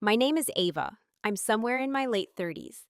My name is Ava. I'm somewhere in my late 30s,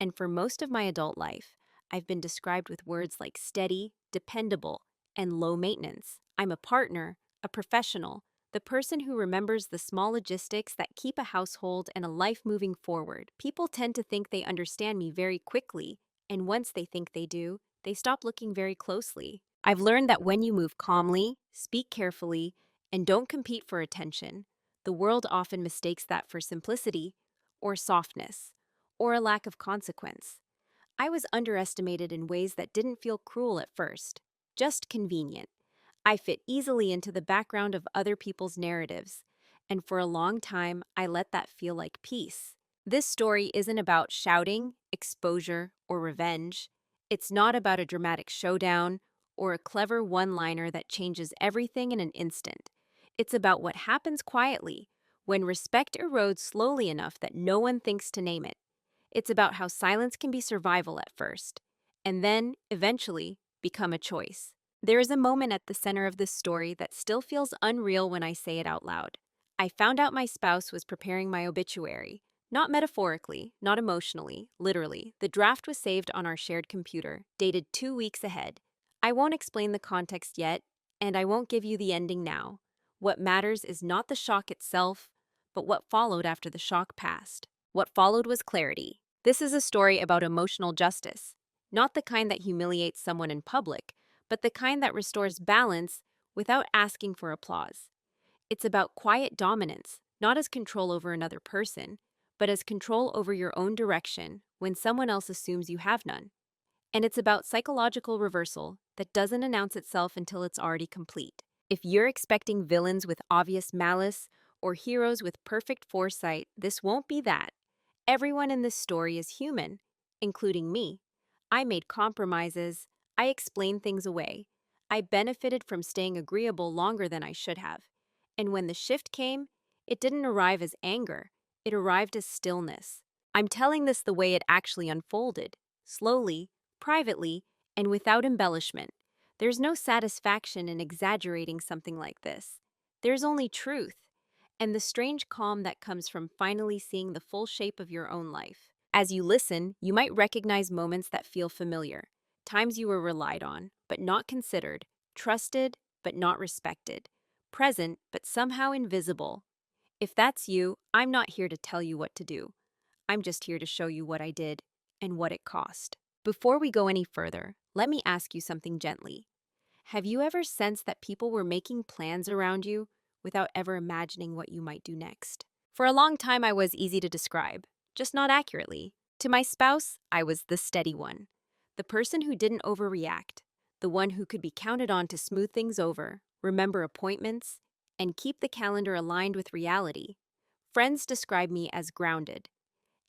and for most of my adult life, I've been described with words like steady, dependable, and low maintenance. I'm a partner, a professional, the person who remembers the small logistics that keep a household and a life moving forward. People tend to think they understand me very quickly, and once they think they do, they stop looking very closely. I've learned that when you move calmly, speak carefully, and don't compete for attention, the world often mistakes that for simplicity, or softness, or a lack of consequence. I was underestimated in ways that didn't feel cruel at first, just convenient. I fit easily into the background of other people's narratives, and for a long time, I let that feel like peace. This story isn't about shouting, exposure, or revenge. It's not about a dramatic showdown or a clever one liner that changes everything in an instant. It's about what happens quietly when respect erodes slowly enough that no one thinks to name it. It's about how silence can be survival at first, and then, eventually, become a choice. There is a moment at the center of this story that still feels unreal when I say it out loud. I found out my spouse was preparing my obituary. Not metaphorically, not emotionally, literally. The draft was saved on our shared computer, dated 2 weeks ahead. I won't explain the context yet, and I won't give you the ending now. What matters is not the shock itself, but what followed after the shock passed. What followed was clarity. This is a story about emotional justice, not the kind that humiliates someone in public, but the kind that restores balance without asking for applause. It's about quiet dominance, not as control over another person, but as control over your own direction when someone else assumes you have none. And it's about psychological reversal that doesn't announce itself until it's already complete. If you're expecting villains with obvious malice or heroes with perfect foresight, this won't be that. Everyone in this story is human, including me. I made compromises. I explained things away. I benefited from staying agreeable longer than I should have. And when the shift came, it didn't arrive as anger. It arrived as stillness. I'm telling this the way it actually unfolded, slowly, privately, and without embellishment. There's no satisfaction in exaggerating something like this. There's only truth and the strange calm that comes from finally seeing the full shape of your own life. As you listen, you might recognize moments that feel familiar, times you were relied on, but not considered, trusted, but not respected, present, but somehow invisible. If that's you, I'm not here to tell you what to do. I'm just here to show you what I did and what it cost. Before we go any further, let me ask you something gently. Have you ever sensed that people were making plans around you without ever imagining what you might do next? For a long time, I was easy to describe, just not accurately. To my spouse, I was the steady one, the person who didn't overreact, the one who could be counted on to smooth things over, remember appointments, and keep the calendar aligned with reality. Friends describe me as grounded.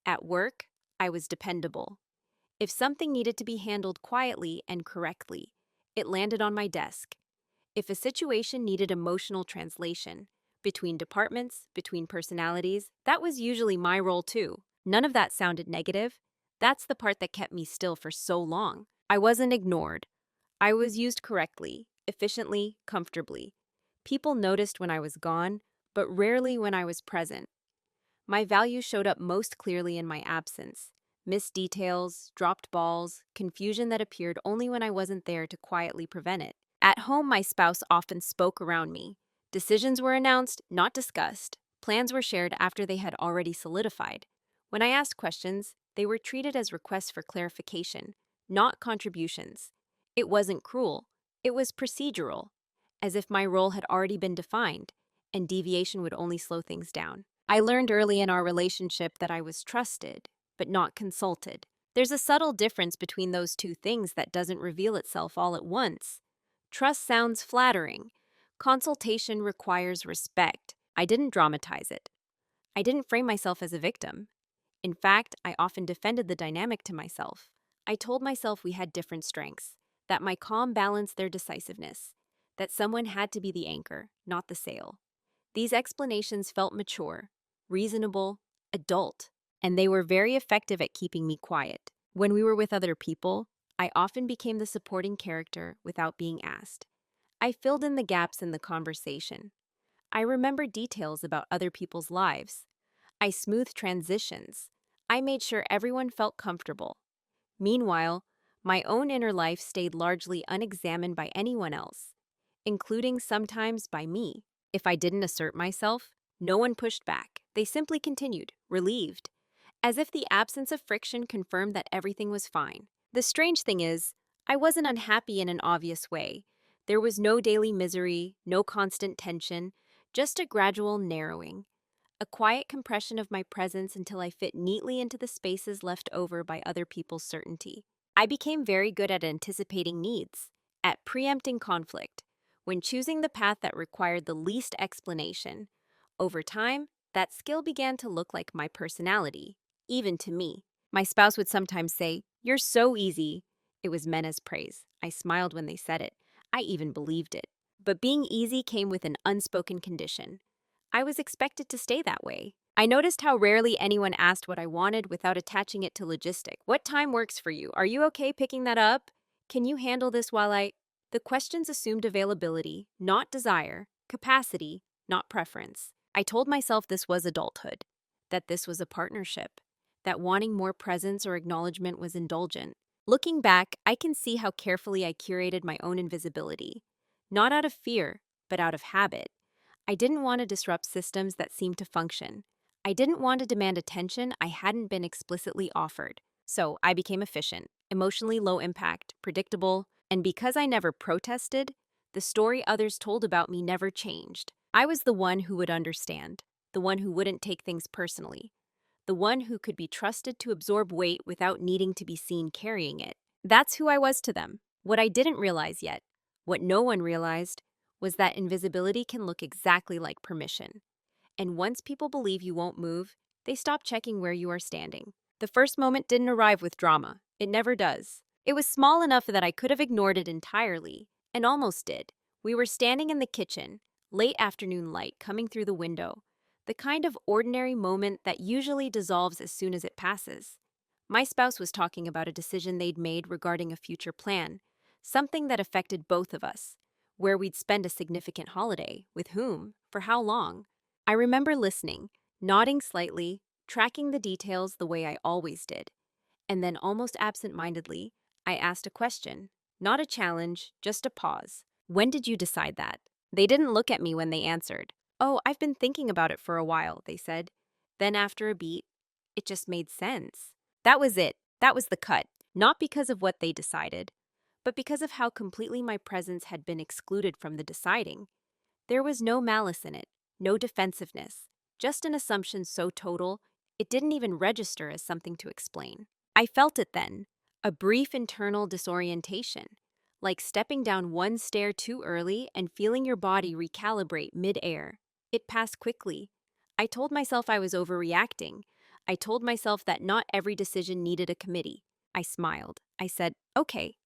At work, I was dependable. If something needed to be handled quietly and correctly, it landed on my desk. If a situation needed emotional translation, between departments, between personalities, that was usually my role too. None of that sounded negative. That's the part that kept me still for so long. I wasn't ignored. I was used correctly, efficiently, comfortably. People noticed when I was gone, but rarely when I was present. My value showed up most clearly in my absence. Missed details, dropped balls, confusion that appeared only when I wasn't there to quietly prevent it. At home, my spouse often spoke around me. Decisions were announced, not discussed. Plans were shared after they had already solidified. When I asked questions, they were treated as requests for clarification, not contributions. It wasn't cruel. It was procedural, as if my role had already been defined, and deviation would only slow things down. I learned early in our relationship that I was trusted, but not consulted. There's a subtle difference between those two things that doesn't reveal itself all at once. Trust sounds flattering. Consultation requires respect. I didn't dramatize it. I didn't frame myself as a victim. In fact, I often defended the dynamic to myself. I told myself we had different strengths, that my calm balanced their decisiveness, that someone had to be the anchor, not the sail. These explanations felt mature, reasonable, adult, and they were very effective at keeping me quiet. When we were with other people, I often became the supporting character without being asked. I filled in the gaps in the conversation. I remembered details about other people's lives. I smoothed transitions. I made sure everyone felt comfortable. Meanwhile, my own inner life stayed largely unexamined by anyone else, including sometimes by me. If I didn't assert myself, no one pushed back. They simply continued, relieved, as if the absence of friction confirmed that everything was fine. The strange thing is, I wasn't unhappy in an obvious way. There was no daily misery, no constant tension, just a gradual narrowing, a quiet compression of my presence until I fit neatly into the spaces left over by other people's certainty. I became very good at anticipating needs, at preempting conflict, when choosing the path that required the least explanation. Over time, that skill began to look like my personality, even to me. My spouse would sometimes say, "You're so easy." It was meant as praise. I smiled when they said it. I even believed it. But being easy came with an unspoken condition. I was expected to stay that way. I noticed how rarely anyone asked what I wanted without attaching it to logistic. What time works for you? Are you okay picking that up? Can you handle this while I... The questions assumed availability, not desire, capacity, not preference. I told myself this was adulthood, that this was a partnership, that wanting more presence or acknowledgement was indulgent. Looking back, I can see how carefully I curated my own invisibility, not out of fear, but out of habit. I didn't want to disrupt systems that seemed to function. I didn't want to demand attention I hadn't been explicitly offered. So I became efficient, emotionally low impact, predictable, and because I never protested, the story others told about me never changed. I was the one who would understand, the one who wouldn't take things personally, the one who could be trusted to absorb weight without needing to be seen carrying it. That's who I was to them. What I didn't realize yet, what no one realized, was that invisibility can look exactly like permission. And once people believe you won't move, they stop checking where you are standing. The first moment didn't arrive with drama. It never does. It was small enough that I could have ignored it entirely, and almost did. We were standing in the kitchen, late afternoon light coming through the window, the kind of ordinary moment that usually dissolves as soon as it passes. My spouse was talking about a decision they'd made regarding a future plan, something that affected both of us, where we'd spend a significant holiday, with whom, for how long. I remember listening, nodding slightly, tracking the details the way I always did. And then, almost absent-mindedly, I asked a question. Not a challenge, just a pause. "When did you decide that?" They didn't look at me when they answered. "Oh, I've been thinking about it for a while," they said. Then after a beat, "It just made sense." That was it. That was the cut. Not because of what they decided, but because of how completely my presence had been excluded from the deciding. There was no malice in it, no defensiveness, just an assumption so total it didn't even register as something to explain. I felt it then, a brief internal disorientation, like stepping down one stair too early and feeling your body recalibrate mid-air. It passed quickly. I told myself I was overreacting. I told myself that not every decision needed a committee. I smiled. I said, "Okay."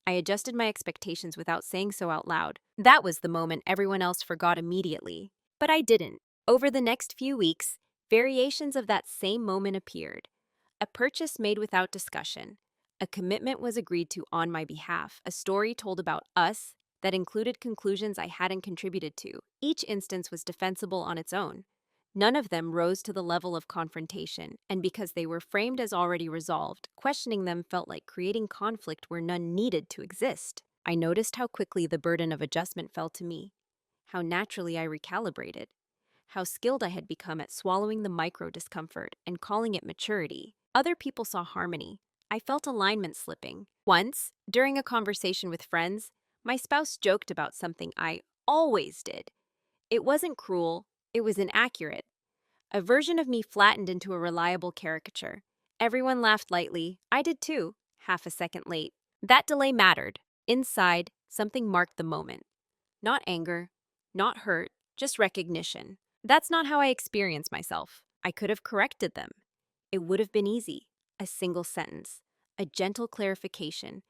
I adjusted my expectations without saying so out loud. That was the moment everyone else forgot immediately. But I didn't. Over the next few weeks, variations of that same moment appeared. A purchase made without discussion. A commitment was agreed to on my behalf. A story told about us that included conclusions I hadn't contributed to. Each instance was defensible on its own. None of them rose to the level of confrontation, and because they were framed as already resolved, questioning them felt like creating conflict where none needed to exist. I noticed how quickly the burden of adjustment fell to me, how naturally I recalibrated, how skilled I had become at swallowing the micro discomfort and calling it maturity. Other people saw harmony. I felt alignment slipping. Once, during a conversation with friends, my spouse joked about something I always did. It wasn't cruel, it was inaccurate. A version of me flattened into a reliable caricature. Everyone laughed lightly. I did too, half a second late. That delay mattered. Inside, something marked the moment. Not anger, not hurt, just recognition. That's not how I experience myself. I could have corrected them. It would have been easy. A single sentence, a gentle clarification.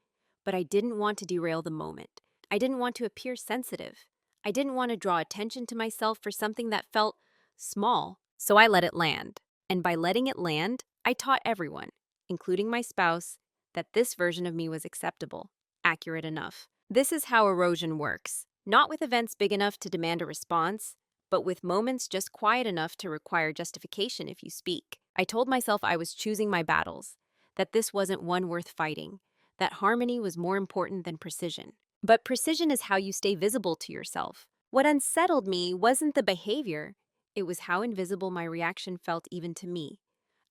But I didn't want to derail the moment. I didn't want to appear sensitive. I didn't want to draw attention to myself for something that felt small. So I let it land. And by letting it land, I taught everyone, including my spouse, that this version of me was acceptable, accurate enough. This is how erosion works. Not with events big enough to demand a response, but with moments just quiet enough to require justification if you speak. I told myself I was choosing my battles, that this wasn't one worth fighting, that harmony was more important than precision. But precision is how you stay visible to yourself. What unsettled me wasn't the behavior, it was how invisible my reaction felt even to me.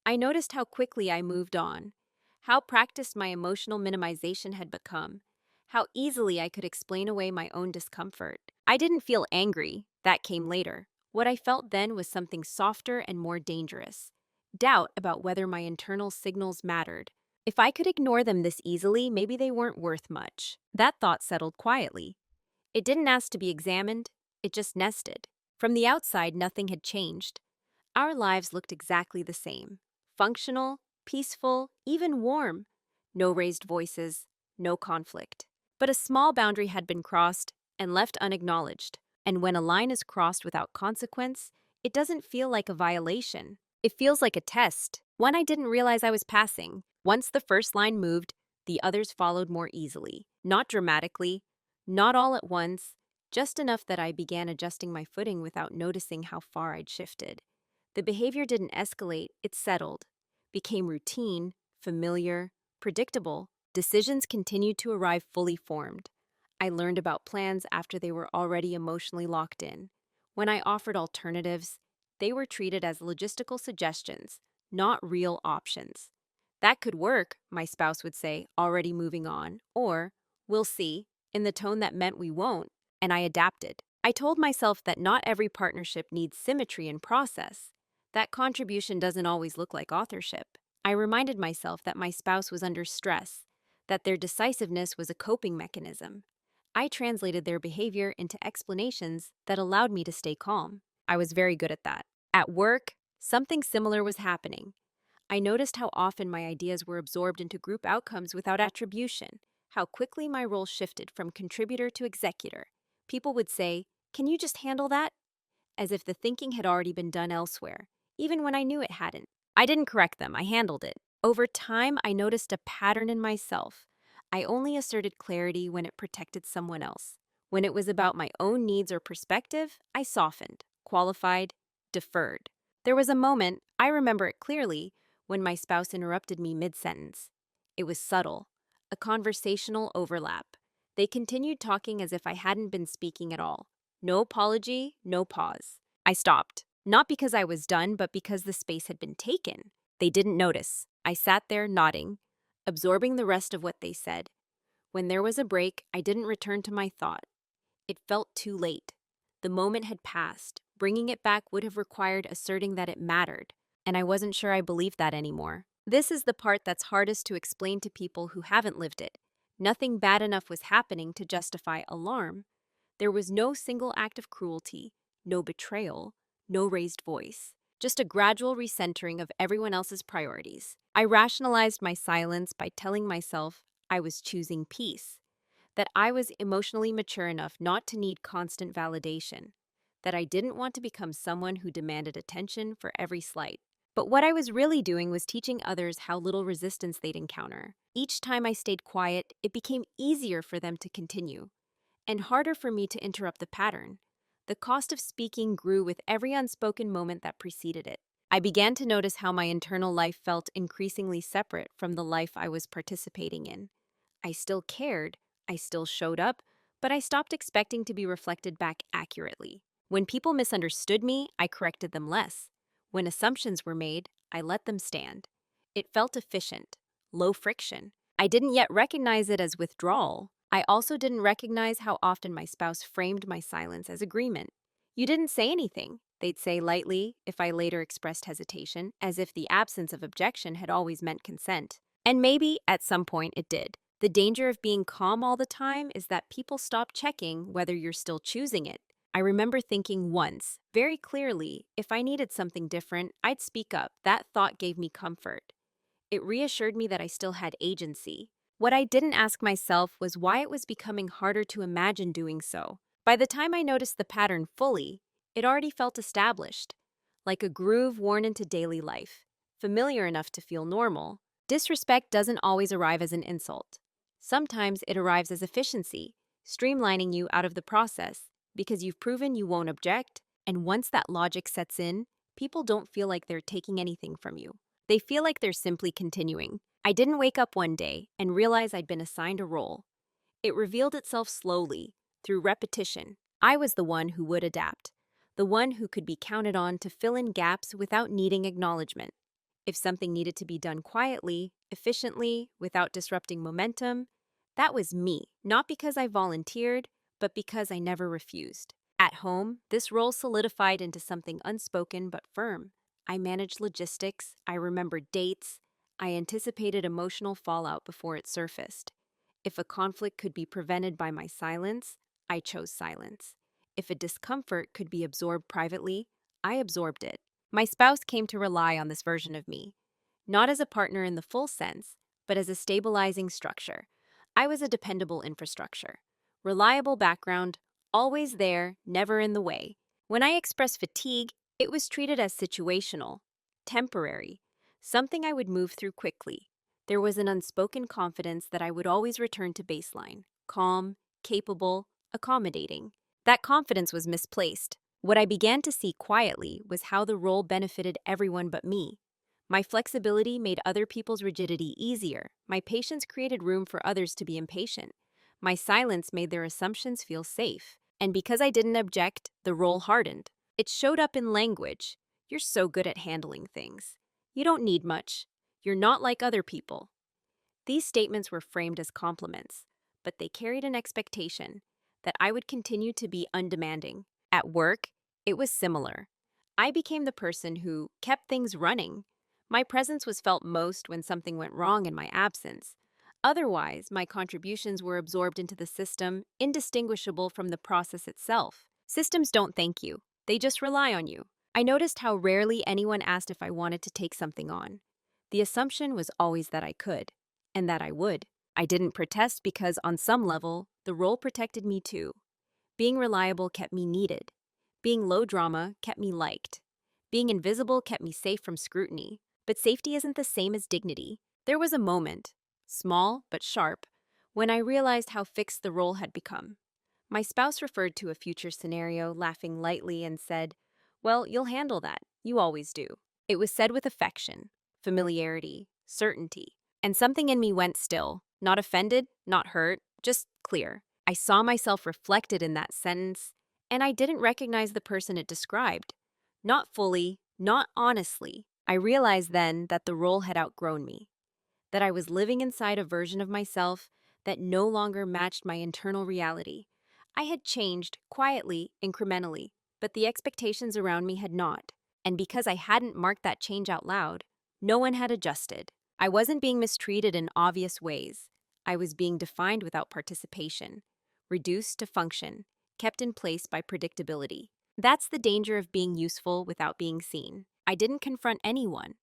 I noticed how quickly I moved on, how practiced my emotional minimization had become, how easily I could explain away my own discomfort. I didn't feel angry, that came later. What I felt then was something softer and more dangerous, doubt about whether my internal signals mattered. If I could ignore them this easily, maybe they weren't worth much. That thought settled quietly. It didn't ask to be examined, it just nested. From the outside, nothing had changed. Our lives looked exactly the same: functional, peaceful, even warm. No raised voices, no conflict. But a small boundary had been crossed and left unacknowledged. And when a line is crossed without consequence, it doesn't feel like a violation. It feels like a test, one I didn't realize I was passing. Once the first line moved, the others followed more easily. Not dramatically, not all at once, just enough that I began adjusting my footing without noticing how far I'd shifted. The behavior didn't escalate, it settled, became routine, familiar, predictable. Decisions continued to arrive fully formed. I learned about plans after they were already emotionally locked in. When I offered alternatives, they were treated as logistical suggestions, not real options. That could work, my spouse would say, already moving on, or, we'll see, in the tone that meant we won't, and I adapted. I told myself that not every partnership needs symmetry in process, that contribution doesn't always look like authorship. I reminded myself that my spouse was under stress, that their decisiveness was a coping mechanism. I translated their behavior into explanations that allowed me to stay calm. I was very good at that. At work, something similar was happening. I noticed how often my ideas were absorbed into group outcomes without attribution, how quickly my role shifted from contributor to executor. People would say, "Can you just handle that?" as if the thinking had already been done elsewhere, even when I knew it hadn't. I didn't correct them, I handled it. Over time, I noticed a pattern in myself. I only asserted clarity when it protected someone else. When it was about my own needs or perspective, I softened, qualified, deferred. There was a moment, I remember it clearly, when my spouse interrupted me mid-sentence. It was subtle, a conversational overlap. They continued talking as if I hadn't been speaking at all. No apology, no pause. I stopped, not because I was done, but because the space had been taken. They didn't notice. I sat there nodding, absorbing the rest of what they said. When there was a break, I didn't return to my thought. It felt too late. The moment had passed. Bringing it back would have required asserting that it mattered, and I wasn't sure I believed that anymore. This is the part that's hardest to explain to people who haven't lived it. Nothing bad enough was happening to justify alarm. There was no single act of cruelty, no betrayal, no raised voice, just a gradual recentering of everyone else's priorities. I rationalized my silence by telling myself I was choosing peace, that I was emotionally mature enough not to need constant validation, that I didn't want to become someone who demanded attention for every slight. But what I was really doing was teaching others how little resistance they'd encounter. Each time I stayed quiet, it became easier for them to continue, and harder for me to interrupt the pattern. The cost of speaking grew with every unspoken moment that preceded it. I began to notice how my internal life felt increasingly separate from the life I was participating in. I still cared, I still showed up, but I stopped expecting to be reflected back accurately. When people misunderstood me, I corrected them less. When assumptions were made, I let them stand. It felt efficient, low friction. I didn't yet recognize it as withdrawal. I also didn't recognize how often my spouse framed my silence as agreement. "You didn't say anything," they'd say lightly if I later expressed hesitation, as if the absence of objection had always meant consent. And maybe, at some point, it did. The danger of being calm all the time is that people stop checking whether you're still choosing it. I remember thinking once, very clearly, if I needed something different, I'd speak up. That thought gave me comfort. It reassured me that I still had agency. What I didn't ask myself was why it was becoming harder to imagine doing so. By the time I noticed the pattern fully, it already felt established, like a groove worn into daily life, familiar enough to feel normal. Disrespect doesn't always arrive as an insult. Sometimes it arrives as efficiency, streamlining you out of the process, because you've proven you won't object, And once that logic sets in, people don't feel like they're taking anything from you. They feel like they're simply continuing. I didn't wake up one day and realize I'd been assigned a role. It revealed itself slowly, through repetition. I was the one who would adapt, the one who could be counted on to fill in gaps without needing acknowledgement. If something needed to be done quietly, efficiently, without disrupting momentum, that was me, not because I volunteered, but because I never refused. At home, this role solidified into something unspoken but firm. I managed logistics, I remembered dates, I anticipated emotional fallout before it surfaced. If a conflict could be prevented by my silence, I chose silence. If a discomfort could be absorbed privately, I absorbed it. My spouse came to rely on this version of me, not as a partner in the full sense, but as a stabilizing structure. I was a dependable infrastructure. Reliable background, always there, never in the way. When I expressed fatigue, it was treated as situational, temporary, something I would move through quickly. There was an unspoken confidence that I would always return to baseline, calm, capable, accommodating. That confidence was misplaced. What I began to see quietly was how the role benefited everyone but me. My flexibility made other people's rigidity easier. My patience created room for others to be impatient. My silence made their assumptions feel safe. And because I didn't object, the role hardened. It showed up in language. You're so good at handling things. You don't need much. You're not like other people. These statements were framed as compliments, but they carried an expectation that I would continue to be undemanding. At work, it was similar. I became the person who kept things running. My presence was felt most when something went wrong in my absence. Otherwise, my contributions were absorbed into the system, indistinguishable from the process itself. Systems don't thank you, they just rely on you. I noticed how rarely anyone asked if I wanted to take something on. The assumption was always that I could, and that I would. I didn't protest because, on some level, the role protected me too. Being reliable kept me needed. Being low drama kept me liked. Being invisible kept me safe from scrutiny. But safety isn't the same as dignity. There was a moment, small but sharp, when I realized how fixed the role had become. My spouse referred to a future scenario, laughing lightly, and said, "Well, you'll handle that. You always do." It was said with affection, familiarity, certainty. And something in me went still, not offended, not hurt, just clear. I saw myself reflected in that sentence, and I didn't recognize the person it described. Not fully, not honestly. I realized then that the role had outgrown me, that I was living inside a version of myself that no longer matched my internal reality. I had changed, quietly, incrementally, but the expectations around me had not. And because I hadn't marked that change out loud, no one had adjusted. I wasn't being mistreated in obvious ways. I was being defined without participation, reduced to function, kept in place by predictability. That's the danger of being useful without being seen. I didn't confront anyone.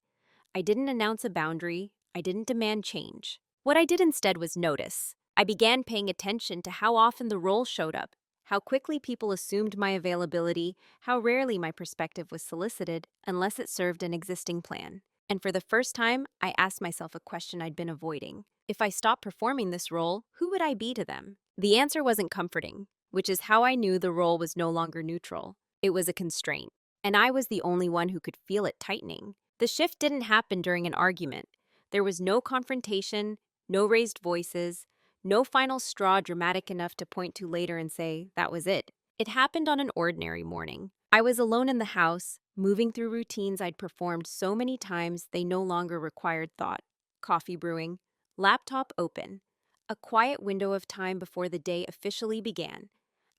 I didn't announce a boundary. I didn't demand change. What I did instead was notice. I began paying attention to how often the role showed up, how quickly people assumed my availability, how rarely my perspective was solicited unless it served an existing plan. And for the first time, I asked myself a question I'd been avoiding. If I stopped performing this role, who would I be to them? The answer wasn't comforting, which is how I knew the role was no longer neutral. It was a constraint, and I was the only one who could feel it tightening. The shift didn't happen during an argument. There was no confrontation, no raised voices, no final straw dramatic enough to point to later and say, that was it. It happened on an ordinary morning. I was alone in the house, moving through routines I'd performed so many times they no longer required thought. Coffee brewing, laptop open, a quiet window of time before the day officially began.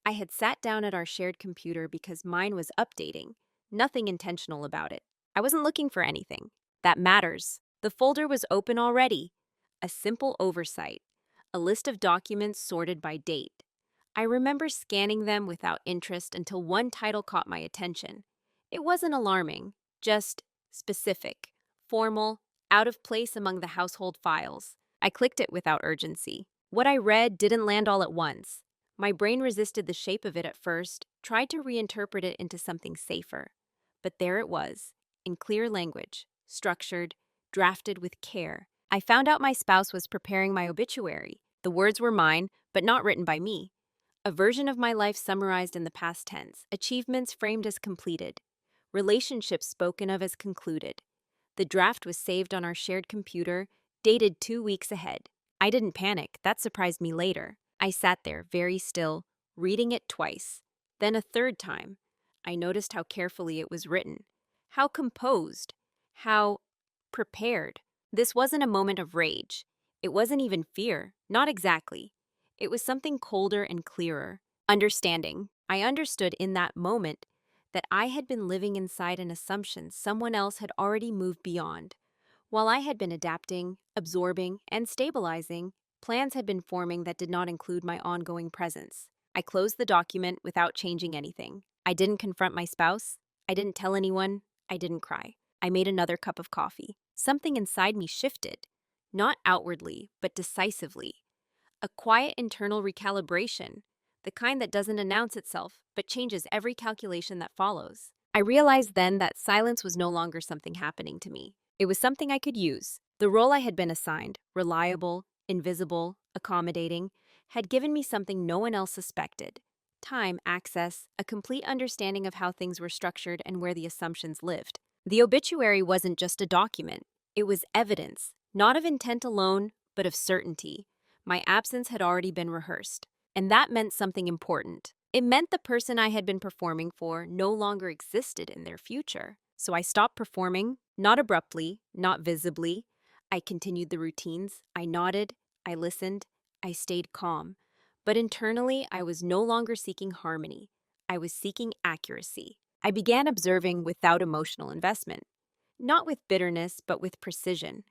I had sat down at our shared computer because mine was updating, nothing intentional about it. I wasn't looking for anything. That matters. The folder was open already. A simple oversight. A list of documents sorted by date. I remember scanning them without interest until one title caught my attention. It wasn't alarming, just specific, formal, out of place among the household files. I clicked it without urgency. What I read didn't land all at once. My brain resisted the shape of it at first, tried to reinterpret it into something safer. But there it was, in clear language, structured, drafted with care. I found out my spouse was preparing my obituary. The words were mine, but not written by me. A version of my life summarized in the past tense, achievements framed as completed, relationships spoken of as concluded. The draft was saved on our shared computer, dated 2 weeks ahead. I didn't panic, that surprised me later. I sat there, very still, reading it twice. Then a third time. I noticed how carefully it was written, how composed, how prepared. This wasn't a moment of rage. It wasn't even fear, not exactly. It was something colder and clearer. Understanding. I understood in that moment that I had been living inside an assumption someone else had already moved beyond. While I had been adapting, absorbing, and stabilizing, plans had been forming that did not include my ongoing presence. I closed the document without changing anything. I didn't confront my spouse. I didn't tell anyone. I didn't cry. I made another cup of coffee. Something inside me shifted, not outwardly, but decisively. A quiet internal recalibration, the kind that doesn't announce itself, but changes every calculation that follows. I realized then that silence was no longer something happening to me. It was something I could use. The role I had been assigned, reliable, invisible, accommodating, had given me something no one else suspected. Time, access, a complete understanding of how things were structured and where the assumptions lived. The obituary wasn't just a document. It was evidence, not of intent alone, but of certainty. My absence had already been rehearsed, and that meant something important. It meant the person I had been performing for no longer existed in their future. So I stopped performing, not abruptly, not visibly. I continued the routines. I nodded, I listened, I stayed calm. But internally, I was no longer seeking harmony. I was seeking accuracy. I began observing without emotional investment, not with bitterness, but with precision.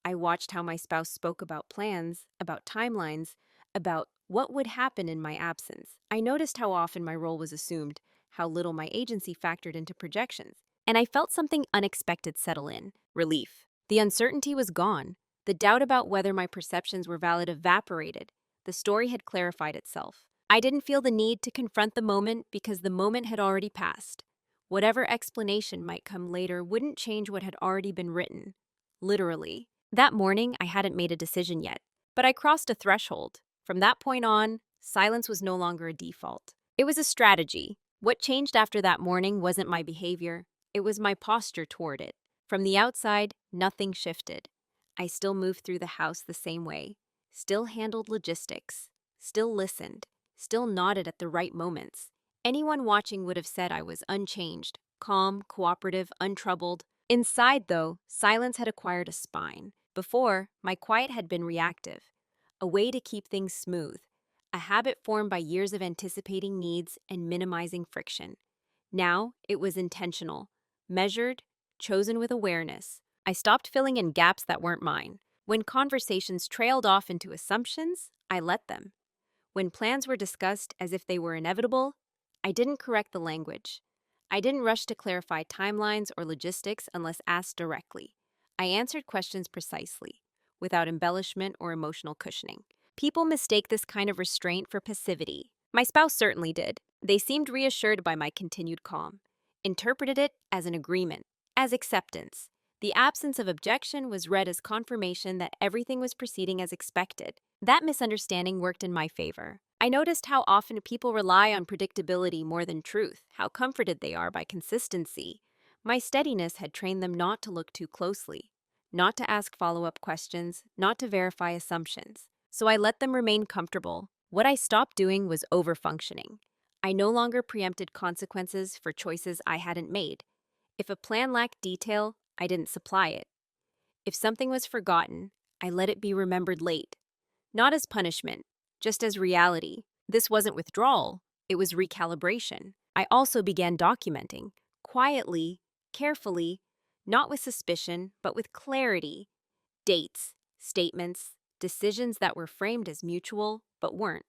I watched how my spouse spoke about plans, about timelines, about what would happen in my absence. I noticed how often my role was assumed, how little my agency factored into projections. And I felt something unexpected settle in, relief. The uncertainty was gone. The doubt about whether my perceptions were valid evaporated. The story had clarified itself. I didn't feel the need to confront the moment because the moment had already passed. Whatever explanation might come later wouldn't change what had already been written. Literally. That morning, I hadn't made a decision yet, but I crossed a threshold. From that point on, silence was no longer a default. It was a strategy. What changed after that morning wasn't my behavior, it was my posture toward it. From the outside, nothing shifted. I still moved through the house the same way, still handled logistics, still listened, still nodded at the right moments. Anyone watching would have said I was unchanged, calm, cooperative, untroubled. Inside, though, silence had acquired a spine. Before, my quiet had been reactive, a way to keep things smooth, a habit formed by years of anticipating needs and minimizing friction. Now, it was intentional, measured, chosen with awareness. I stopped filling in gaps that weren't mine. When conversations trailed off into assumptions, I let them. When plans were discussed as if they were inevitable, I didn't correct the language. I didn't rush to clarify timelines or logistics unless asked directly. I answered questions precisely, without embellishment or emotional cushioning. People mistake this kind of restraint for passivity. My spouse certainly did. They seemed reassured by my continued calm, interpreted it as an agreement, as acceptance. The absence of objection was read as confirmation that everything was proceeding as expected. That misunderstanding worked in my favor. I noticed how often people rely on predictability more than truth, how comforted they are by consistency. My steadiness had trained them not to look too closely, not to ask follow-up questions, not to verify assumptions. So I let them remain comfortable. What I stopped doing was overfunctioning. I no longer preempted consequences for choices I hadn't made. If a plan lacked detail, I didn't supply it. If something was forgotten, I let it be remembered late. Not as punishment, just as reality. This wasn't withdrawal, it was recalibration. I also began documenting, quietly, carefully, not with suspicion, but with clarity. Dates, statements, decisions that were framed as mutual, but weren't.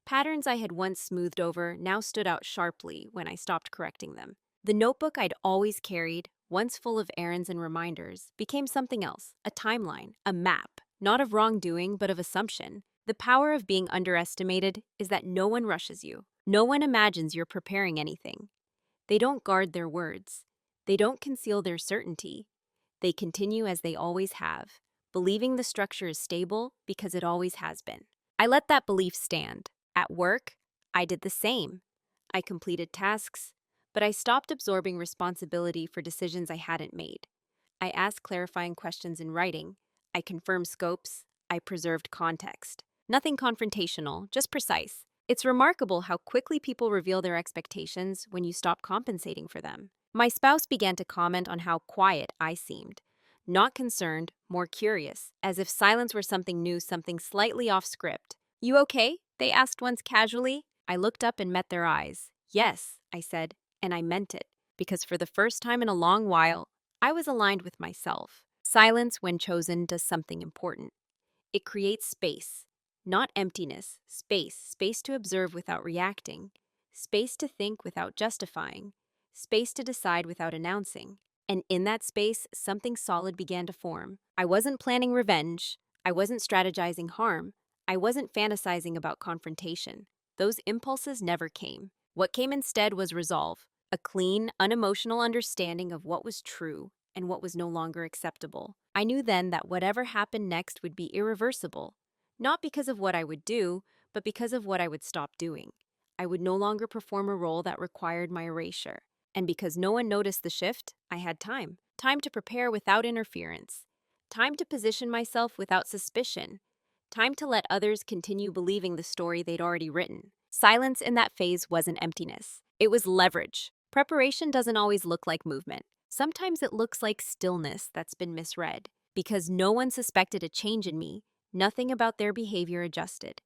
Patterns I had once smoothed over now stood out sharply when I stopped correcting them. The notebook I'd always carried, once full of errands and reminders, became something else, a timeline, a map, not of wrongdoing, but of assumption. The power of being underestimated is that no one rushes you. No one imagines you're preparing anything. They don't guard their words. They don't conceal their certainty. They continue as they always have, believing the structure is stable because it always has been. I let that belief stand. At work, I did the same. I completed tasks, but I stopped absorbing responsibility for decisions I hadn't made. I asked clarifying questions in writing. I confirmed scopes. I preserved context. Nothing confrontational, just precise. It's remarkable how quickly people reveal their expectations when you stop compensating for them. My spouse began to comment on how quiet I seemed. Not concerned, more curious, as if silence were something new, something slightly off script. You okay? They asked once casually. I looked up and met their eyes. Yes, I said, and I meant it, because for the first time in a long while, I was aligned with myself. Silence, when chosen, does something important. It creates space, not emptiness, space to observe without reacting, space to think without justifying, space to decide without announcing. And in that space, something solid began to form. I wasn't planning revenge. I wasn't strategizing harm. I wasn't fantasizing about confrontation. Those impulses never came. What came instead was resolve, a clean, unemotional understanding of what was true and what was no longer acceptable. I knew then that whatever happened next would be irreversible, not because of what I would do, but because of what I would stop doing. I would no longer perform a role that required my erasure. And because no one noticed the shift, I had time. Time to prepare without interference. Time to position myself without suspicion. Time to let others continue believing the story they'd already written. Silence in that phase wasn't emptiness. It was leverage. Preparation doesn't always look like movement. Sometimes it looks like stillness that's been misread. Because no one suspected a change in me, nothing about their behavior adjusted.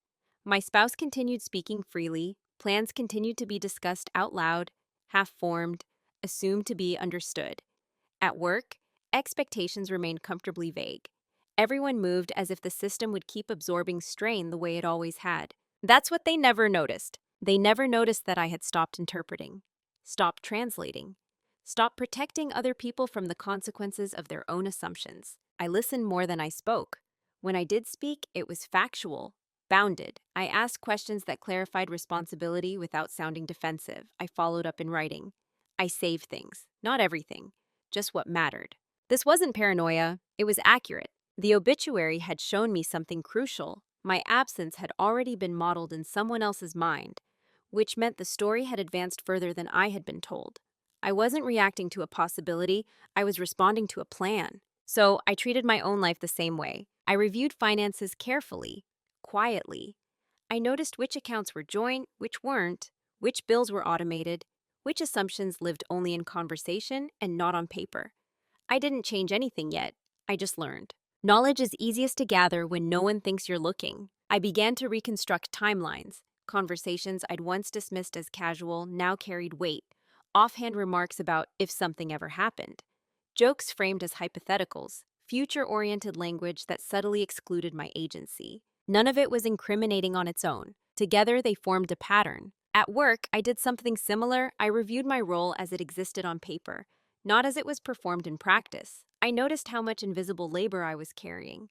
My spouse continued speaking freely, plans continued to be discussed out loud, half-formed, assumed to be understood. At work, expectations remained comfortably vague. Everyone moved as if the system would keep absorbing strain the way it always had. That's what they never noticed. They never noticed that I had stopped interpreting, stopped translating, stopped protecting other people from the consequences of their own assumptions. I listened more than I spoke. When I did speak, it was factual, bounded. I asked questions that clarified responsibility without sounding defensive. I followed up in writing. I saved things, not everything, just what mattered. This wasn't paranoia, it was accurate. The obituary had shown me something crucial. My absence had already been modeled in someone else's mind, which meant the story had advanced further than I had been told. I wasn't reacting to a possibility, I was responding to a plan. So I treated my own life the same way. I reviewed finances carefully, quietly. I noticed which accounts were joint, which weren't, which bills were automated, which assumptions lived only in conversation and not on paper. I didn't change anything yet, I just learned. Knowledge is easiest to gather when no one thinks you're looking. I began to reconstruct timelines. Conversations I'd once dismissed as casual now carried weight. Offhand remarks about if something ever happened. Jokes framed as hypotheticals. Future-oriented language that subtly excluded my agency. None of it was incriminating on its own. Together, they formed a pattern. At work, I did something similar. I reviewed my role as it existed on paper, not as it was performed in practice. I noticed how much invisible labor I was carrying.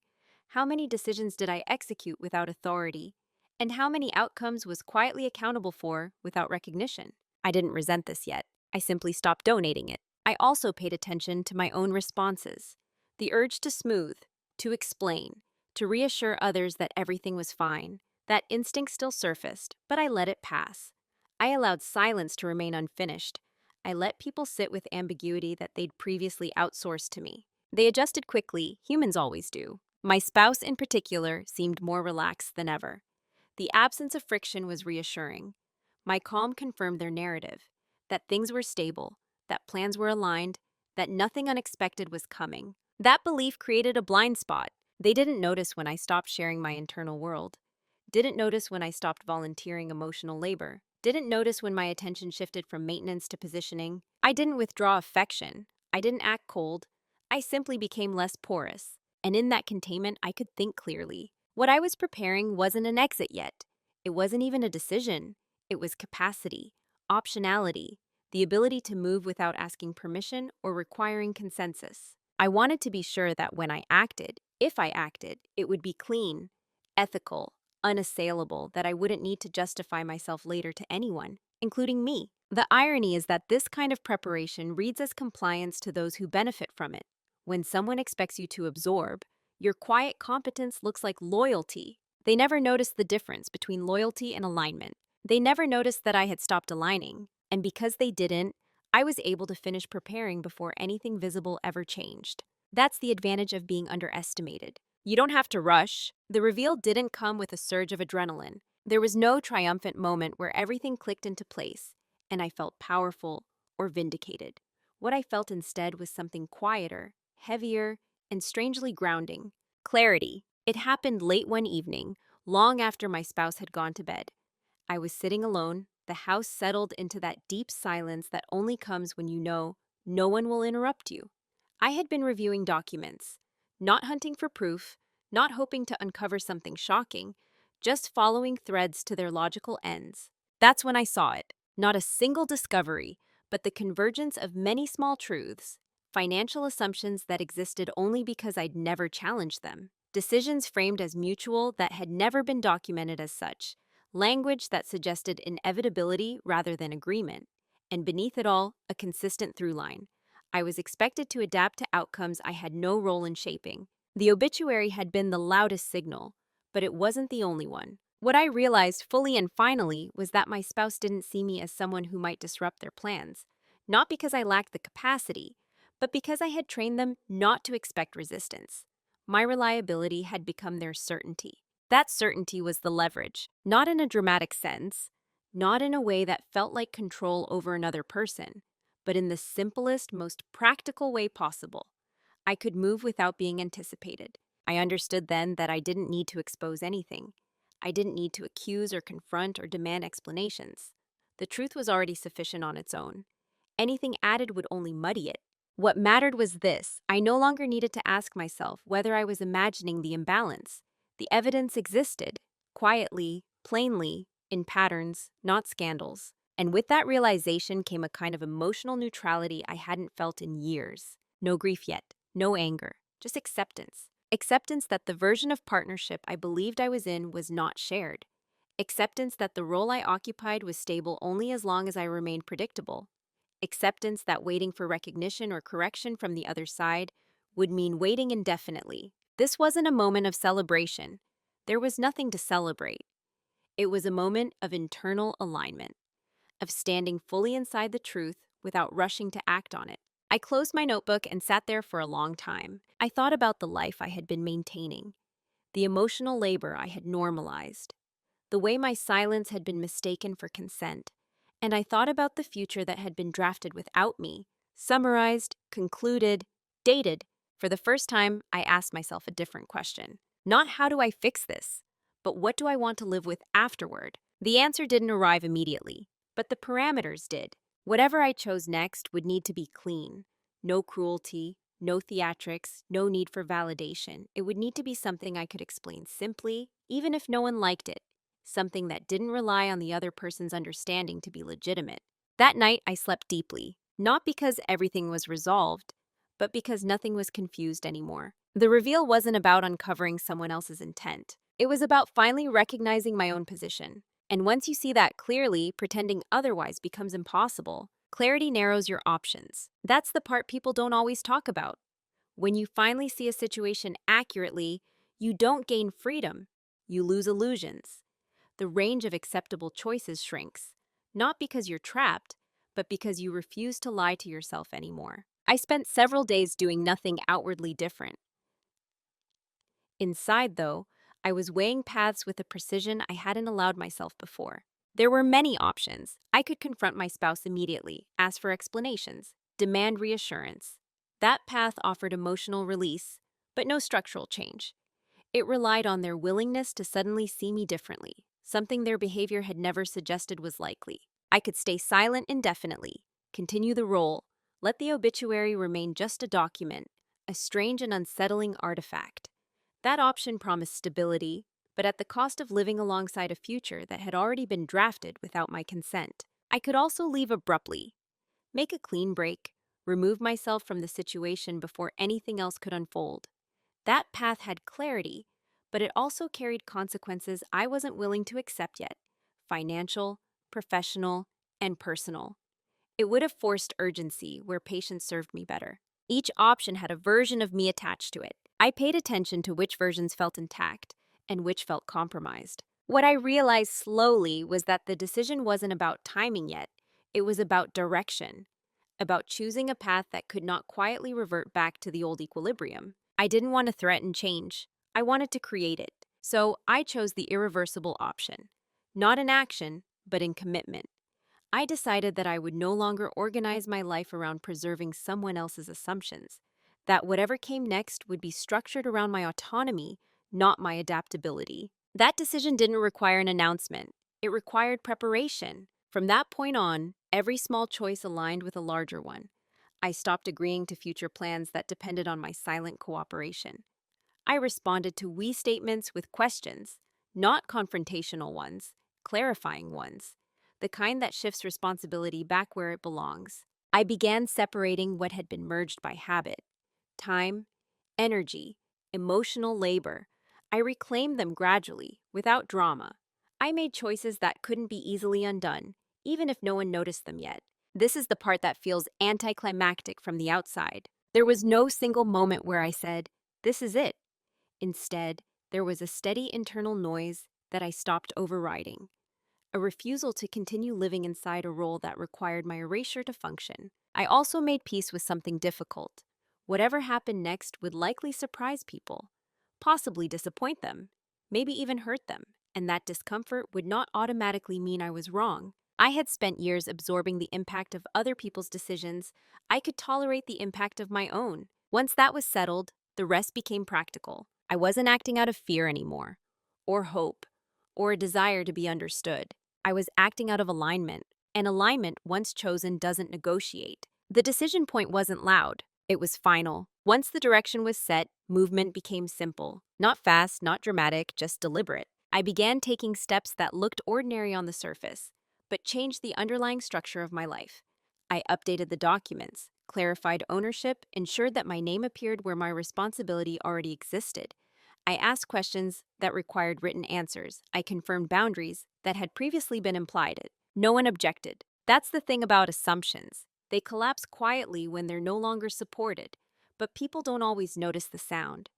How many decisions did I execute without authority? And how many outcomes was quietly accountable for without recognition? I didn't resent this yet. I simply stopped donating it. I also paid attention to my own responses. The urge to smooth, to explain, to reassure others that everything was fine. That instinct still surfaced, but I let it pass. I allowed silence to remain unfinished. I let people sit with ambiguity that they'd previously outsourced to me. They adjusted quickly, humans always do. My spouse, in particular, seemed more relaxed than ever. The absence of friction was reassuring. My calm confirmed their narrative, that things were stable, that plans were aligned, that nothing unexpected was coming. That belief created a blind spot. They didn't notice when I stopped sharing my internal world. Didn't notice when I stopped volunteering emotional labor. Didn't notice when my attention shifted from maintenance to positioning. I didn't withdraw affection. I didn't act cold. I simply became less porous. And in that containment, I could think clearly. What I was preparing wasn't an exit yet. It wasn't even a decision. It was capacity, optionality, the ability to move without asking permission or requiring consensus. I wanted to be sure that when I acted, if I acted, it would be clean, ethical, unassailable, that I wouldn't need to justify myself later to anyone, including me. The irony is that this kind of preparation reads as compliance to those who benefit from it. When someone expects you to absorb, your quiet competence looks like loyalty. They never notice the difference between loyalty and alignment. They never noticed that I had stopped aligning, and because they didn't, I was able to finish preparing before anything visible ever changed. That's the advantage of being underestimated. You don't have to rush. The reveal didn't come with a surge of adrenaline. There was no triumphant moment where everything clicked into place, and I felt powerful or vindicated. What I felt instead was something quieter, heavier, and strangely grounding. Clarity. It happened late one evening, long after my spouse had gone to bed. I was sitting alone, the house settled into that deep silence that only comes when you know no one will interrupt you. I had been reviewing documents, not hunting for proof, not hoping to uncover something shocking, just following threads to their logical ends. That's when I saw it. Not a single discovery, but the convergence of many small truths, financial assumptions that existed only because I'd never challenged them, decisions framed as mutual that had never been documented as such, language that suggested inevitability rather than agreement, and beneath it all, a consistent through line. I was expected to adapt to outcomes I had no role in shaping. The obituary had been the loudest signal, but it wasn't the only one. What I realized fully and finally was that my spouse didn't see me as someone who might disrupt their plans, not because I lacked the capacity, but because I had trained them not to expect resistance. My reliability had become their certainty. That certainty was the leverage, not in a dramatic sense, not in a way that felt like control over another person, but in the simplest, most practical way possible. I could move without being anticipated. I understood then that I didn't need to expose anything. I didn't need to accuse or confront or demand explanations. The truth was already sufficient on its own. Anything added would only muddy it. What mattered was this: I no longer needed to ask myself whether I was imagining the imbalance. The evidence existed, quietly, plainly, in patterns, not scandals. And with that realization came a kind of emotional neutrality I hadn't felt in years. No grief yet, no anger, just acceptance. Acceptance that the version of partnership I believed I was in was not shared. Acceptance that the role I occupied was stable only as long as I remained predictable. Acceptance that waiting for recognition or correction from the other side would mean waiting indefinitely. This wasn't a moment of celebration. There was nothing to celebrate. It was a moment of internal alignment, of standing fully inside the truth without rushing to act on it. I closed my notebook and sat there for a long time. I thought about the life I had been maintaining, the emotional labor I had normalized, the way my silence had been mistaken for consent, and I thought about the future that had been drafted without me, summarized, concluded, dated. For the first time, I asked myself a different question. Not how do I fix this, but what do I want to live with afterward? The answer didn't arrive immediately, but the parameters did. Whatever I chose next would need to be clean. No cruelty, no theatrics, no need for validation. It would need to be something I could explain simply, even if no one liked it. Something that didn't rely on the other person's understanding to be legitimate. That night, I slept deeply, not because everything was resolved, but because nothing was confused anymore. The reveal wasn't about uncovering someone else's intent. It was about finally recognizing my own position. And once you see that clearly, pretending otherwise becomes impossible. Clarity narrows your options. That's the part people don't always talk about. When you finally see a situation accurately, you don't gain freedom. You lose illusions. The range of acceptable choices shrinks, not because you're trapped, but because you refuse to lie to yourself anymore. I spent several days doing nothing outwardly different. Inside, though, I was weighing paths with a precision I hadn't allowed myself before. There were many options. I could confront my spouse immediately, ask for explanations, demand reassurance. That path offered emotional release, but no structural change. It relied on their willingness to suddenly see me differently, something their behavior had never suggested was likely. I could stay silent indefinitely, continue the role, let the obituary remain just a document, a strange and unsettling artifact. That option promised stability, but at the cost of living alongside a future that had already been drafted without my consent. I could also leave abruptly, make a clean break, remove myself from the situation before anything else could unfold. That path had clarity, but it also carried consequences I wasn't willing to accept yet: financial, professional, and personal. It would have forced urgency where patience served me better. Each option had a version of me attached to it. I paid attention to which versions felt intact and which felt compromised. What I realized slowly was that the decision wasn't about timing yet, it was about direction, about choosing a path that could not quietly revert back to the old equilibrium. I didn't want to threaten change, I wanted to create it. So I chose the irreversible option, not in action, but in commitment. I decided that I would no longer organize my life around preserving someone else's assumptions, that whatever came next would be structured around my autonomy, not my adaptability. That decision didn't require an announcement, it required preparation. From that point on, every small choice aligned with a larger one. I stopped agreeing to future plans that depended on my silent cooperation. I responded to we statements with questions, not confrontational ones, clarifying ones, the kind that shifts responsibility back where it belongs. I began separating what had been merged by habit, time, energy, emotional labor. I reclaimed them gradually, without drama. I made choices that couldn't be easily undone, even if no one noticed them yet. This is the part that feels anticlimactic from the outside. There was no single moment where I said, "This is it." Instead, there was a steady internal noise that I stopped overriding, a refusal to continue living inside a role that required my erasure to function. I also made peace with something difficult. Whatever happened next would likely surprise people, possibly disappoint them, maybe even hurt them, and that discomfort would not automatically mean I was wrong. I had spent years absorbing the impact of other people's decisions. I could tolerate the impact of my own. Once that was settled, the rest became practical. I wasn't acting out of fear anymore, or hope, or a desire to be understood. I was acting out of alignment, and alignment, once chosen, doesn't negotiate. The decision point wasn't loud, it was final. Once the direction was set, movement became simple. Not fast, not dramatic, just deliberate. I began taking steps that looked ordinary on the surface, but changed the underlying structure of my life. I updated the documents, clarified ownership, ensured that my name appeared where my responsibility already existed. I asked questions that required written answers. I confirmed boundaries that had previously been implied. No one objected. That's the thing about assumptions. They collapse quietly when they're no longer supported, but people don't always notice the sound.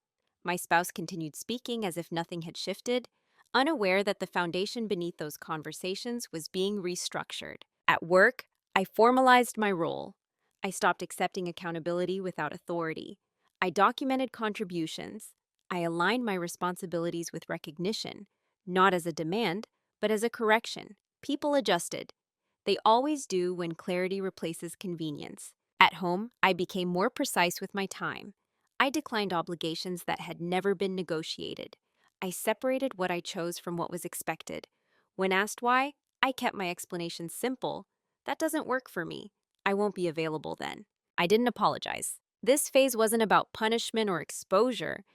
My spouse continued speaking as if nothing had shifted, unaware that the foundation beneath those conversations was being restructured. At work, I formalized my role. I stopped accepting accountability without authority. I documented contributions. I aligned my responsibilities with recognition, not as a demand, but as a correction. People adjusted. They always do when clarity replaces convenience. At home, I became more precise with my time. I declined obligations that had never been negotiated. I separated what I chose from what was expected. When asked why, I kept my explanation simple. That doesn't work for me. I won't be available then. I didn't apologize. This phase wasn't about punishment or exposure.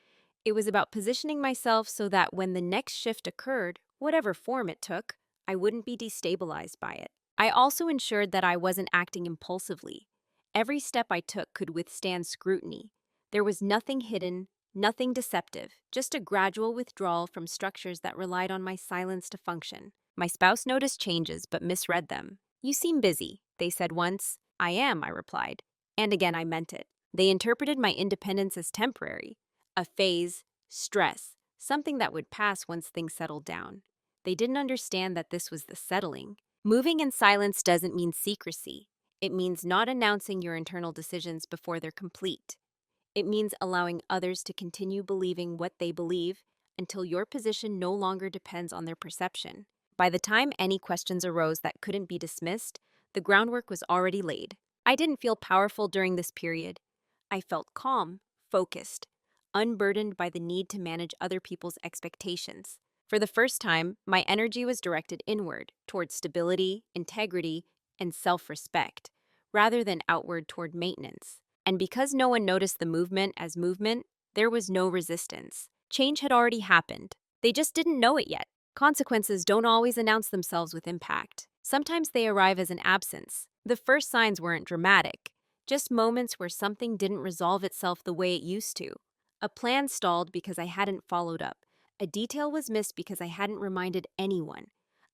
It was about positioning myself so that when the next shift occurred, whatever form it took, I wouldn't be destabilized by it. I also ensured that I wasn't acting impulsively. Every step I took could withstand scrutiny. There was nothing hidden, nothing deceptive, just a gradual withdrawal from structures that relied on my silence to function. My spouse noticed changes but misread them. "You seem busy," they said once. "I am," I replied. And again, I meant it. They interpreted my independence as temporary, a phase, stress, something that would pass once things settled down. They didn't understand that this was the settling. Moving in silence doesn't mean secrecy. It means not announcing your internal decisions before they're complete. It means allowing others to continue believing what they believe until your position no longer depends on their perception. By the time any questions arose that couldn't be dismissed, the groundwork was already laid. I didn't feel powerful during this period. I felt calm, focused, unburdened by the need to manage other people's expectations. For the first time, my energy was directed inward, toward stability, integrity, and self-respect, rather than outward toward maintenance. And because no one noticed the movement as movement, there was no resistance. Change had already happened. They just didn't know it yet. Consequences don't always announce themselves with impact. Sometimes they arrive as an absence. The first signs weren't dramatic, just moments where something didn't resolve itself the way it used to. A plan stalled because I hadn't followed up. A detail was missed because I hadn't reminded anyone.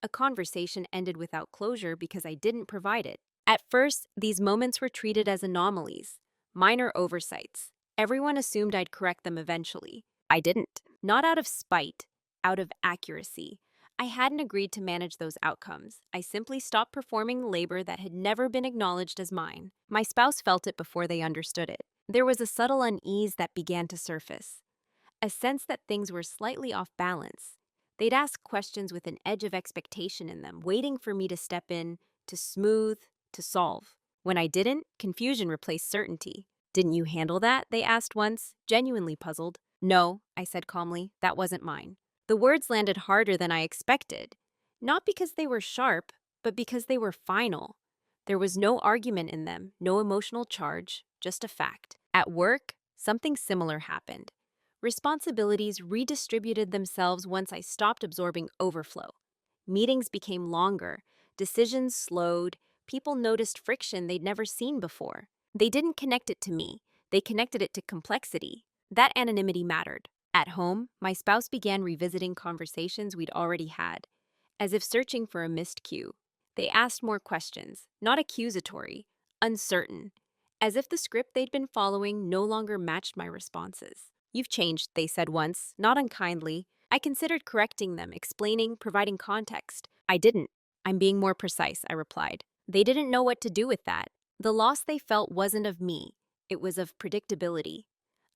A conversation ended without closure because I didn't provide it. At first, these moments were treated as anomalies, minor oversights. Everyone assumed I'd correct them eventually. I didn't. Not out of spite, out of accuracy. I hadn't agreed to manage those outcomes. I simply stopped performing labor that had never been acknowledged as mine. My spouse felt it before they understood it. There was a subtle unease that began to surface, a sense that things were slightly off balance. They'd ask questions with an edge of expectation in them, waiting for me to step in, to smooth, to solve. When I didn't, confusion replaced certainty. "Didn't you handle that?" they asked once, genuinely puzzled. "No," I said calmly, "that wasn't mine." The words landed harder than I expected, not because they were sharp, but because they were final. There was no argument in them, no emotional charge, just a fact. At work, something similar happened. Responsibilities redistributed themselves once I stopped absorbing overflow. Meetings became longer, decisions slowed, people noticed friction they'd never seen before. They didn't connect it to me, they connected it to complexity. That anonymity mattered. At home, my spouse began revisiting conversations we'd already had, as if searching for a missed cue. They asked more questions, not accusatory, uncertain, as if the script they'd been following no longer matched my responses. "You've changed," they said once, not unkindly. I considered correcting them, explaining, providing context. "I didn't. I'm being more precise," I replied. They didn't know what to do with that. The loss they felt wasn't of me, it was of predictability,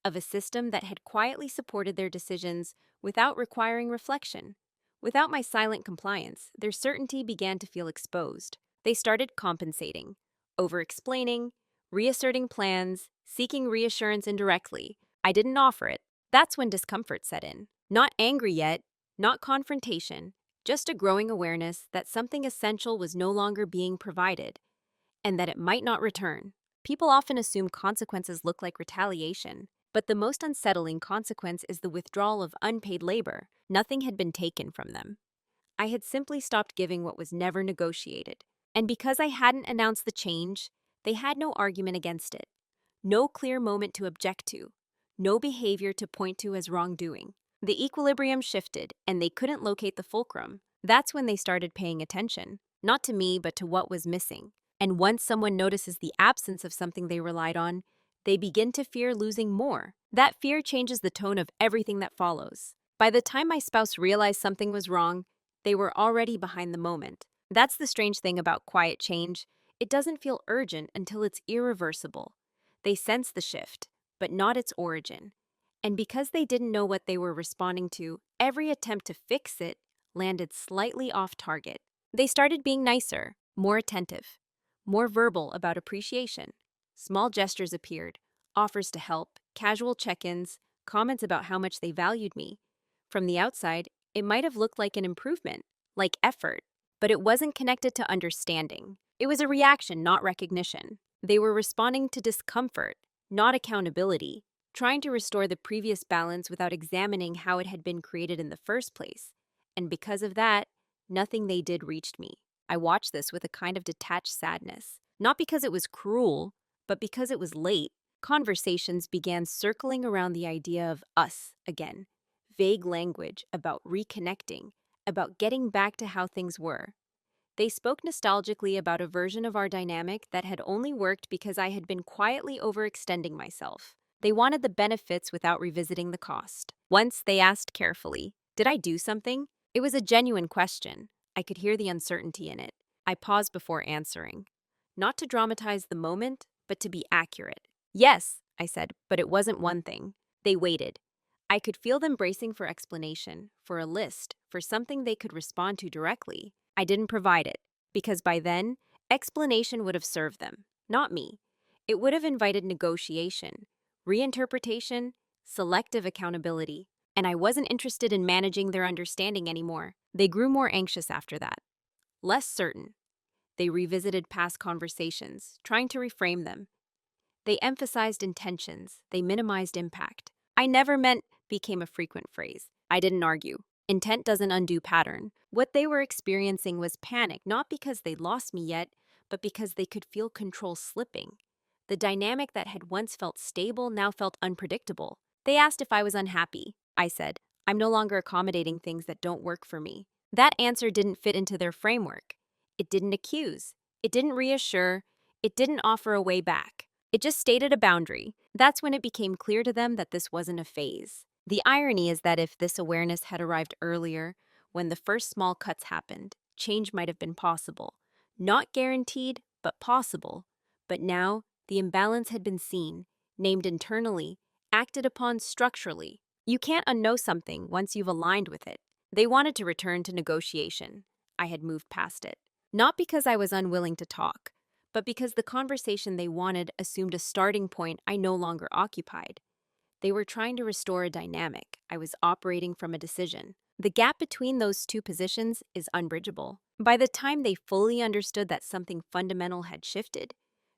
of a system that had quietly supported their decisions without requiring reflection. Without my silent compliance, their certainty began to feel exposed. They started compensating, over-explaining, reasserting plans, seeking reassurance indirectly. I didn't offer it. That's when discomfort set in. Not angry yet, not confrontation, just a growing awareness that something essential was no longer being provided, and that it might not return. People often assume consequences look like retaliation, but the most unsettling consequence is the withdrawal of unpaid labor. Nothing had been taken from them. I had simply stopped giving what was never negotiated. And because I hadn't announced the change, they had no argument against it. No clear moment to object to. No behavior to point to as wrongdoing. The equilibrium shifted, and they couldn't locate the fulcrum. That's when they started paying attention, not to me, but to what was missing. And once someone notices the absence of something they relied on, they begin to fear losing more. That fear changes the tone of everything that follows. By the time my spouse realized something was wrong, they were already behind the moment. That's the strange thing about quiet change. It doesn't feel urgent until it's irreversible. They sense the shift, but not its origin. And because they didn't know what they were responding to, every attempt to fix it landed slightly off target. They started being nicer, more attentive, more verbal about appreciation. Small gestures appeared, offers to help, casual check-ins, comments about how much they valued me. From the outside, it might have looked like an improvement, like effort, but it wasn't connected to understanding. It was a reaction, not recognition. They were responding to discomfort, not accountability, trying to restore the previous balance without examining how it had been created in the first place. And because of that, nothing they did reached me. I watched this with a kind of detached sadness. Not because it was cruel, but because it was late. Conversations began circling around the idea of us again. Vague language about reconnecting, about getting back to how things were. They spoke nostalgically about a version of our dynamic that had only worked because I had been quietly overextending myself. They wanted the benefits without revisiting the cost. Once they asked carefully, "Did I do something?" It was a genuine question. I could hear the uncertainty in it. I paused before answering. Not to dramatize the moment, but to be accurate. "Yes," I said, "but it wasn't one thing." They waited. I could feel them bracing for explanation, for a list, for something they could respond to directly. I didn't provide it, because by then, explanation would have served them, not me. It would have invited negotiation, reinterpretation, selective accountability, and I wasn't interested in managing their understanding anymore. They grew more anxious after that, less certain. They revisited past conversations, trying to reframe them. They emphasized intentions, they minimized impact. "I never meant" became a frequent phrase. I didn't argue. Intent doesn't undo pattern. What they were experiencing was panic, not because they'd lost me yet, but because they could feel control slipping. The dynamic that had once felt stable now felt unpredictable. They asked if I was unhappy. I said, "I'm no longer accommodating things that don't work for me." That answer didn't fit into their framework. It didn't accuse. It didn't reassure. It didn't offer a way back. It just stated a boundary. That's when it became clear to them that this wasn't a phase. The irony is that if this awareness had arrived earlier, when the first small cuts happened, change might have been possible. Not guaranteed, but possible. But now, the imbalance had been seen, named internally, acted upon structurally. You can't unknow something once you've aligned with it. They wanted to return to negotiation. I had moved past it. Not because I was unwilling to talk, but because the conversation they wanted assumed a starting point I no longer occupied. They were trying to restore a dynamic. I was operating from a decision. The gap between those two positions is unbridgeable. By the time they fully understood that something fundamental had shifted,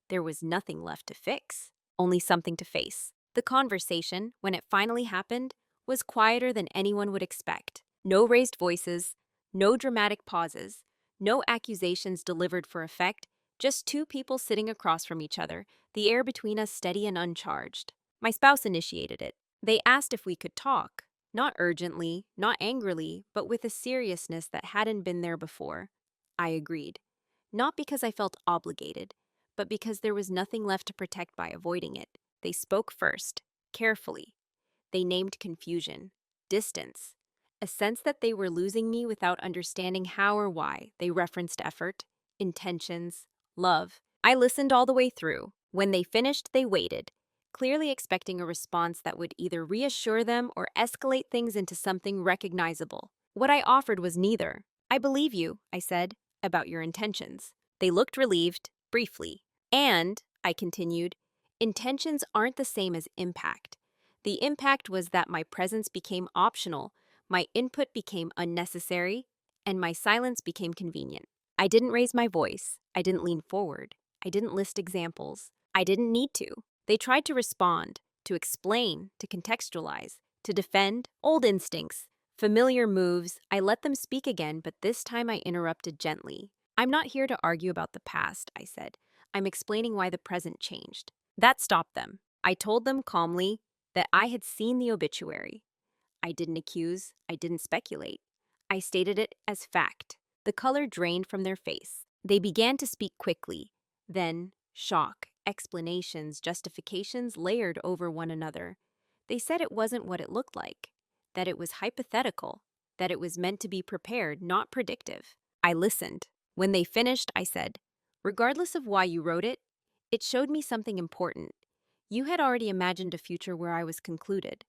there was nothing left to fix, only something to face. The conversation, when it finally happened, was quieter than anyone would expect. No raised voices, no dramatic pauses, no accusations delivered for effect, just two people sitting across from each other, the air between us steady and uncharged. My spouse initiated it. They asked if we could talk, not urgently, not angrily, but with a seriousness that hadn't been there before. I agreed. Not because I felt obligated, but because there was nothing left to protect by avoiding it. They spoke first, carefully. They named confusion, distance, a sense that they were losing me without understanding how or why. They referenced effort, intentions, love. I listened all the way through. When they finished, they waited, clearly expecting a response that would either reassure them or escalate things into something recognizable. What I offered was neither. I believe you, I said, about your intentions. They looked relieved, briefly. And, I continued, intentions aren't the same as impact. The impact was that my presence became optional, my input became unnecessary, and my silence became convenient. I didn't raise my voice. I didn't lean forward. I didn't list examples. I didn't need to. They tried to respond, to explain, to contextualize, to defend old instincts, familiar moves. I let them speak again, but this time I interrupted gently. I'm not here to argue about the past, I said. I'm explaining why the present changed. That stopped them. I told them calmly that I had seen the obituary. I didn't accuse, I didn't speculate. I stated it as fact. The color drained from their face. They began to speak quickly. Then, shock, explanations, justifications layered over one another. They said it wasn't what it looked like, that it was hypothetical, that it was meant to be prepared, not predictive. I listened. When they finished, I said, regardless of why you wrote it, it showed me something important. You had already imagined a future where I was concluded.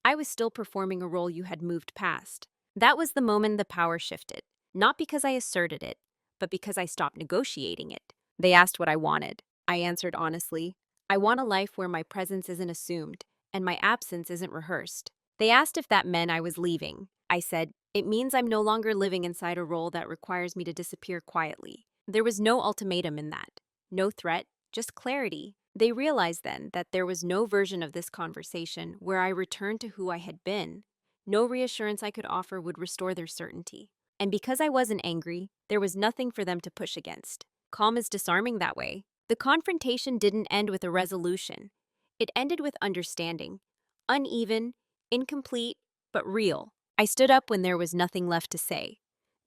I was still performing a role you had moved past. That was the moment the power shifted, not because I asserted it, but because I stopped negotiating it. They asked what I wanted. I answered honestly, I want a life where my presence isn't assumed and my absence isn't rehearsed. They asked if that meant I was leaving. I said, it means I'm no longer living inside a role that requires me to disappear quietly. There was no ultimatum in that, no threat, just clarity. They realized then that there was no version of this conversation where I returned to who I had been. No reassurance I could offer would restore their certainty. And because I wasn't angry, there was nothing for them to push against. Calm is disarming that way. The confrontation didn't end with a resolution. It ended with understanding. Uneven, incomplete, but real. I stood up when there was nothing left to say.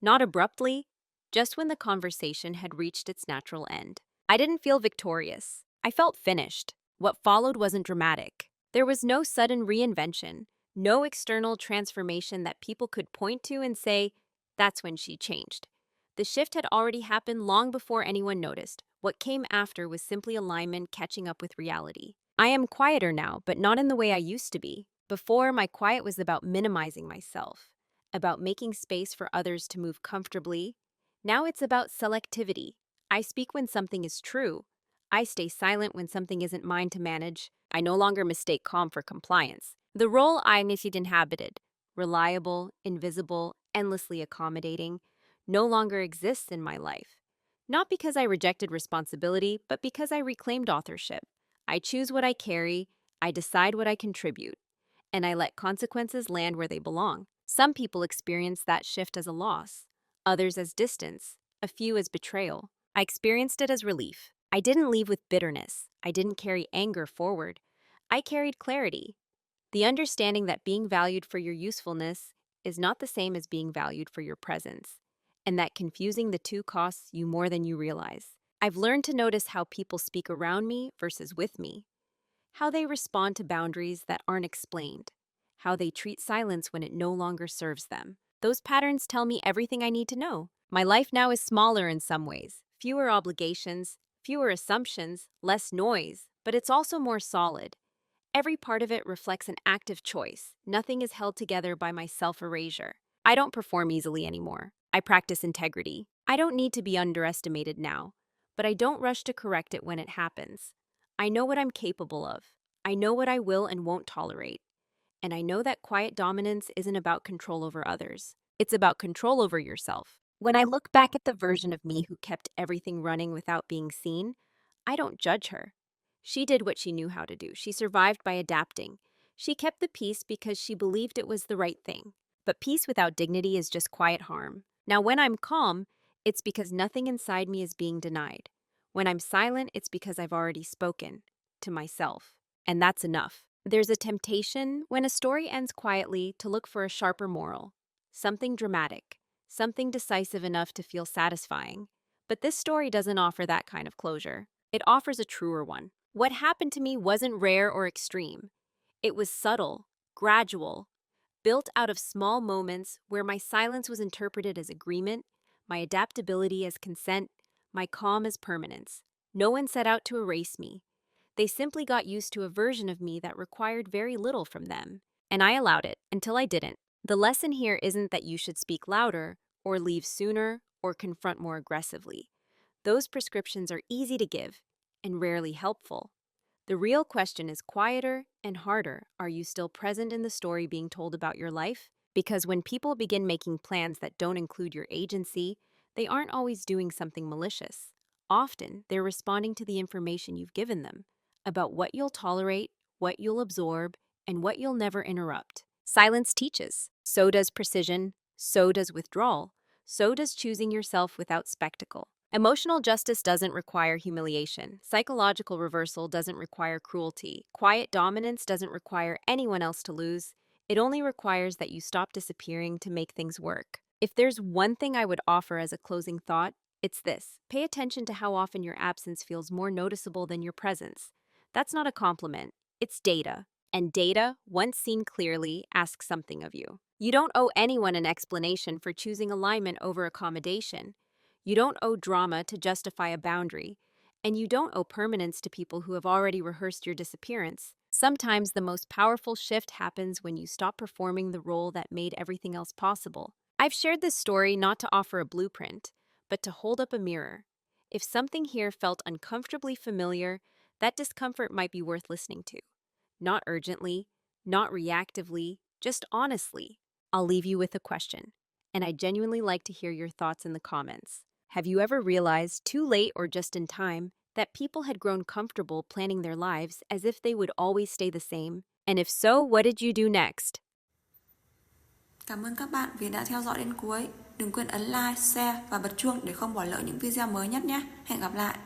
Not abruptly, just when the conversation had reached its natural end. I didn't feel victorious. I felt finished. What followed wasn't dramatic. There was no sudden reinvention, no external transformation that people could point to and say, that's when she changed. The shift had already happened long before anyone noticed. What came after was simply alignment catching up with reality. I am quieter now, but not in the way I used to be. Before, my quiet was about minimizing myself, about making space for others to move comfortably. Now it's about selectivity. I speak when something is true. I stay silent when something isn't mine to manage. I no longer mistake calm for compliance. The role I inhabited, reliable, invisible, endlessly accommodating, no longer exists in my life. Not because I rejected responsibility, but because I reclaimed authorship. I choose what I carry, I decide what I contribute, and I let consequences land where they belong. Some people experience that shift as a loss, others as distance, a few as betrayal. I experienced it as relief. I didn't leave with bitterness. I didn't carry anger forward. I carried clarity. The understanding that being valued for your usefulness is not the same as being valued for your presence, and that confusing the two costs you more than you realize. I've learned to notice how people speak around me versus with me, how they respond to boundaries that aren't explained, how they treat silence when it no longer serves them. Those patterns tell me everything I need to know. My life now is smaller in some ways, fewer obligations, fewer assumptions, less noise, but it's also more solid. Every part of it reflects an active choice. Nothing is held together by my self-erasure. I don't perform easily anymore. I practice integrity. I don't need to be underestimated now, but I don't rush to correct it when it happens. I know what I'm capable of. I know what I will and won't tolerate. And I know that quiet dominance isn't about control over others. It's about control over yourself. When I look back at the version of me who kept everything running without being seen, I don't judge her. She did what she knew how to do. She survived by adapting. She kept the peace because she believed it was the right thing. But peace without dignity is just quiet harm. Now, when I'm calm, it's because nothing inside me is being denied. When I'm silent, it's because I've already spoken to myself. And that's enough. There's a temptation, when a story ends quietly, to look for a sharper moral. Something dramatic. Something decisive enough to feel satisfying. But this story doesn't offer that kind of closure. It offers a truer one. What happened to me wasn't rare or extreme. It was subtle, gradual, built out of small moments where my silence was interpreted as agreement, my adaptability as consent, my calm as permanence. No one set out to erase me. They simply got used to a version of me that required very little from them. And I allowed it until I didn't. The lesson here isn't that you should speak louder, or leave sooner, or confront more aggressively. Those prescriptions are easy to give and rarely helpful. The real question is quieter and harder. Are you still present in the story being told about your life? Because when people begin making plans that don't include your agency, they aren't always doing something malicious. Often, they're responding to the information you've given them about what you'll tolerate, what you'll absorb, and what you'll never interrupt. Silence teaches. So does precision. So does withdrawal. So does choosing yourself without spectacle. Emotional justice doesn't require humiliation. Psychological reversal doesn't require cruelty. Quiet dominance doesn't require anyone else to lose. It only requires that you stop disappearing to make things work. If there's one thing I would offer as a closing thought, it's this. Pay attention to how often your absence feels more noticeable than your presence. That's not a compliment. It's data. And data, once seen clearly, asks something of you. You don't owe anyone an explanation for choosing alignment over accommodation. You don't owe drama to justify a boundary, and you don't owe permanence to people who have already rehearsed your disappearance. Sometimes the most powerful shift happens when you stop performing the role that made everything else possible. I've shared this story not to offer a blueprint, but to hold up a mirror. If something here felt uncomfortably familiar, that discomfort might be worth listening to. Not urgently, not reactively, just honestly. I'll leave you with a question, and I'd genuinely like to hear your thoughts in the comments. Have you ever realized, too late or just in time, that people had grown comfortable planning their lives as if they would always stay the same? And if so, what did you do next? Cảm ơn các bạn vì đã theo dõi đến cuối. Đừng quên ấn like, share và bật chuông để không bỏ lỡ những video mới nhất nhé. Hẹn gặp lại.